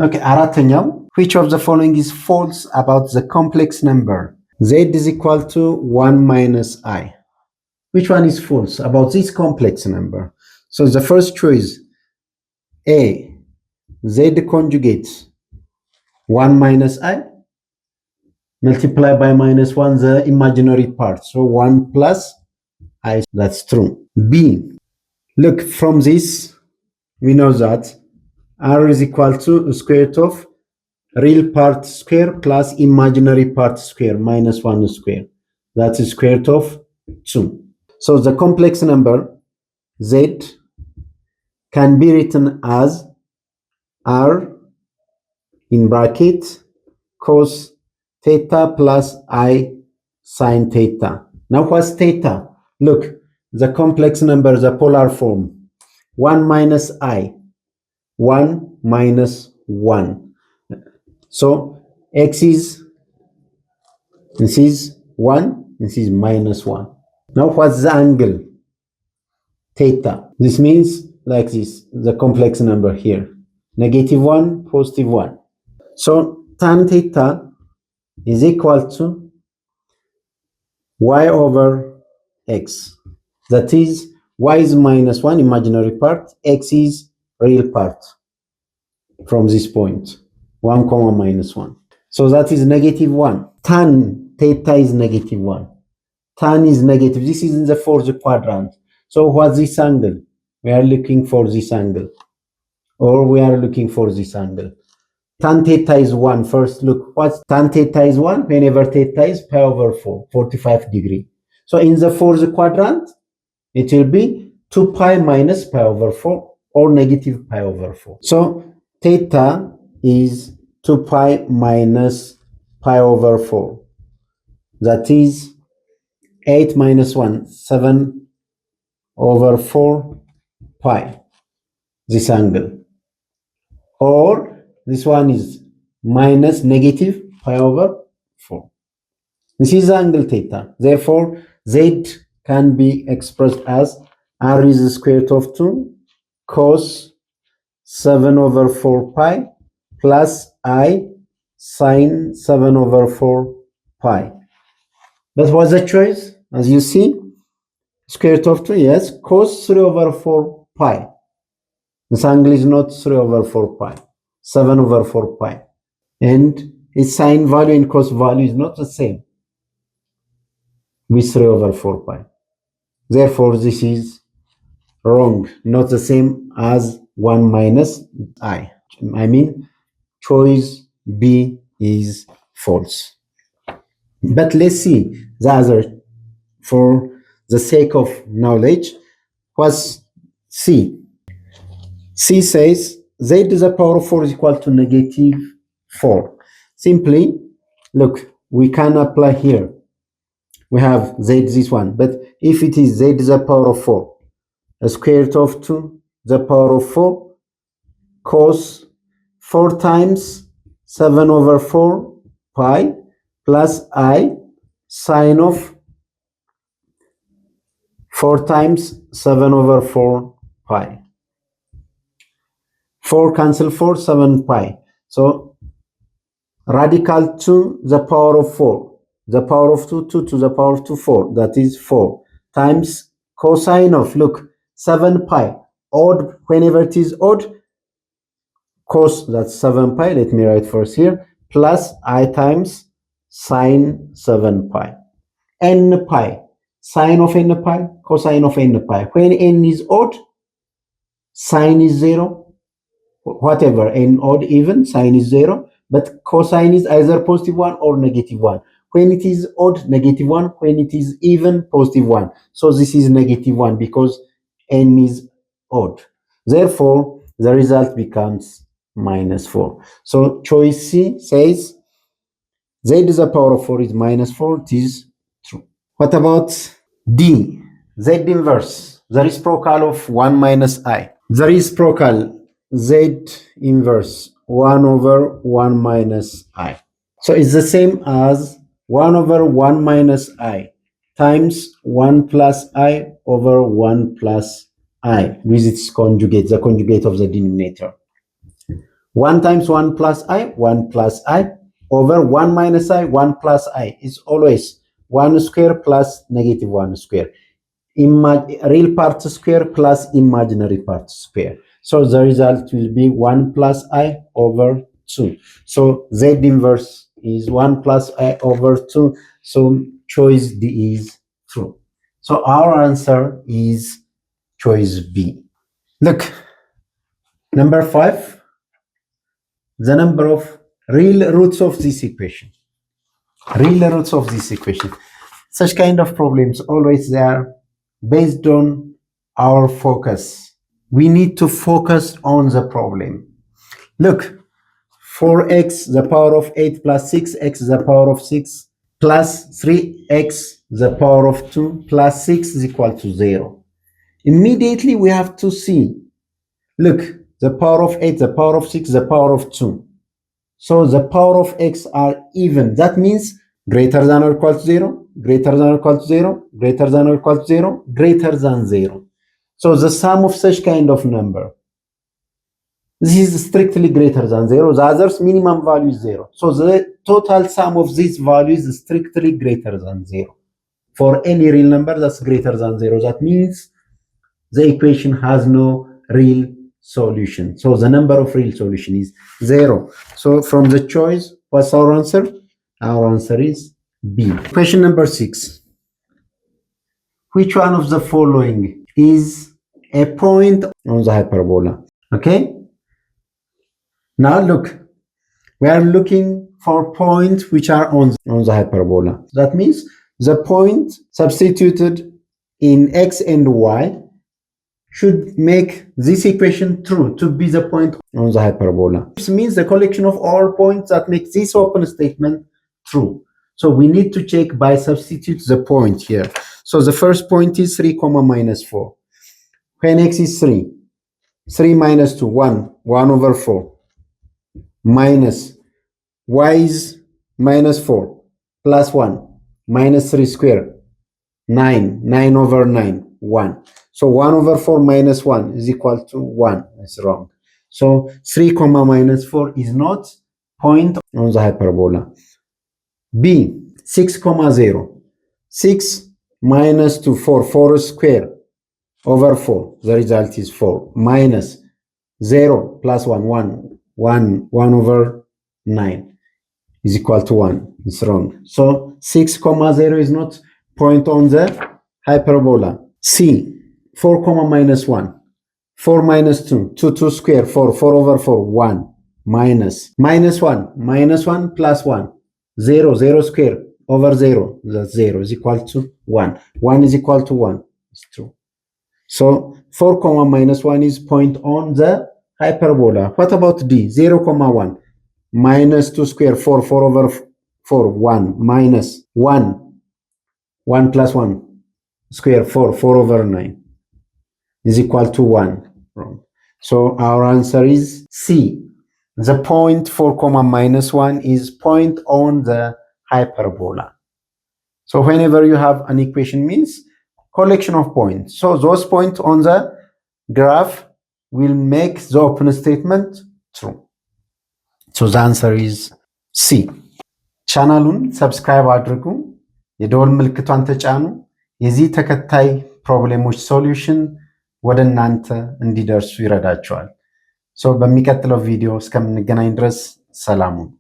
Okay, አራተኛው which of the following is false about the complex number z is equal to 1 minus I? Which one is false about this complex number? So the first choice, A, z conjugate 1 minus I multiply by minus 1 the imaginary part, so 1 plus I, that's true. B, look, from this we know that R is equal to square root of real part square plus imaginary part square minus 1 square. That is square root of 2. So the complex number z can be written as R in bracket cos theta plus I sine theta. Now what's theta? Look, the complex number, the polar form, 1 minus I, 1 minus 1. So x is, this is 1, this is minus 1. Now what's the angle? Theta. This means like this, the complex number here, negative 1, positive 1. So tan theta is equal to y over x. That is, y is minus 1, imaginary part, x is real part from this point, 1 comma minus 1. So that is negative 1. Tan theta is negative 1. Tan is negative. This is in the fourth quadrant. So what's this angle? We are looking for this angle. Or we are looking for this angle. Tan theta is 1. First look, what's tan theta is 1 whenever theta is pi over 4, 45 degree. So in the fourth quadrant, it will be 2 pi minus pi over 4 or negative pi over 4. So theta is 2 pi minus pi over 4. That is 8 minus 1, 7 over 4 pi, this angle. Or this one is minus negative pi over 4. This is angle theta. Therefore, z can be expressed as r is the square root of 2 cos 7 over 4 pi plus I sine 7 over 4 pi. But what's the choice? As you see, square root of 2, yes, cos 3 over 4 pi. This angle is not 3 over 4 pi, 7 over 4 pi. And its sine value and cos value is not the same with 3 over 4 pi. Therefore, this is wrong, not the same as 1 minus I. I mean, choice B is false. But let's see the other, for the sake of knowledge. What's C? C says z to the power of 4 is equal to negative 4. Simply, look, we can apply here. We have z this one, but if it is z to the power of 4, a square root of 2 the power of 4 cos 4 times 7 over 4 pi plus I sine of 4 times 7 over 4 pi. 4 cancel 4, 7 pi. So radical 2 the power of 4, the power of 2, 2 to the power of 2, 4, that is 4 times cosine of, look, 7 pi, odd, whenever it is odd, cos, that's 7 pi, let me write first here, plus I times sine 7 pi. N pi, sine of n pi, cosine of n pi. When n is odd, sine is 0, whatever, n odd, even, sine is 0, but cosine is either positive 1 or negative 1. When it is odd, negative 1, when it is even, positive 1. So this is negative 1 because n is odd. Therefore, the result becomes minus 4. So choice C says z to the power of 4 is minus 4. It is true. What about D? Z inverse, the reciprocal of 1 minus I. The reciprocal z inverse 1 over 1 minus I. So it's the same as 1 over 1 minus I times 1 plus I over 1 plus I with its conjugate, the conjugate of the denominator. 1 times 1 plus I, 1 plus I, over 1 minus I, 1 plus I is always 1 square plus negative 1 square. Real part square plus imaginary part square. So the result will be 1 plus I over 2. So Z inverse is 1 plus I over 2. So choice D is true. So our answer is choice B. Look, number 5. The number of real roots of this equation. Real roots of this equation. Such kind of problems always they are based on our focus. We need to focus on the problem. Look, 4x the power of 8 plus 6x the power of 6 plus 3x the power of 2 plus 6 is equal to 0. Immediately we have to see, look, the power of 8, the power of 6, the power of 2. So the power of x are even. That means greater than or equal to 0, greater than or equal to 0, greater than or equal to 0, greater than 0. So the sum of such kind of number, this is strictly greater than 0. The other's minimum value is 0. So the total sum of these values is strictly greater than 0. For any real number that's greater than 0, that means the equation has no real solution. So the number of real solution is 0. So from the choice, what's our answer? Our answer is B. Question number 6. Which one of the following is a point on the hyperbola? Okay. Now look, we are looking for points which are on the hyperbola. That means the point substituted in x and y should make this equation true to be the point on the hyperbola. This means the collection of all points that make this open statement true. So we need to check by substitute the point here. So the first point is 3, minus 4. When x is 3, 3 minus 2, 1, 1 over 4, minus y is minus 4, plus 1, minus 3 square, 9, 9 over 9, 1. So 1 over 4 minus 1 is equal to 1. That's wrong. So 3, minus 4 is not point on the hyperbola. B, 6, 0. 6 minus 2, 4. 4 square over 4. The result is 4. Minus 0 plus 1, 1. 1 over 9 is equal to 1. It's wrong. So 6, 0 is not point on the hyperbola. C, 4, minus 1. 4 minus 2. 2 square, 4. 4 over 4, 1. Minus 1. Minus 1 plus 1. 0. 0 square over 0. That's 0 is equal to 1. 1 is equal to 1. It's true. So 4, minus 1 is point on the hyperbola. What about D? 0, 1. Minus 2 square, 4. 4 over 4, 1. Minus 1. 1 plus 1 square, 4. 4 over 9 is equal to 1. Wrong. So our answer is C. The point 4, minus 1 is point on the hyperbola. So whenever you have an equation means collection of points. So those points on the graph will make the open statement true. So the answer is C. ቻናሉን ሰብስክራይብ አድርጉ፣ የደወል ምልክቷን ተጫኑ። የዚህ ተከታይ ፕሮብሌሞች ሶሉሽን ወደ እናንተ እንዲደርሱ ይረዳቸዋል። በሚቀጥለው ቪዲዮ እስከምንገናኝ ድረስ ሰላም ሁኑ።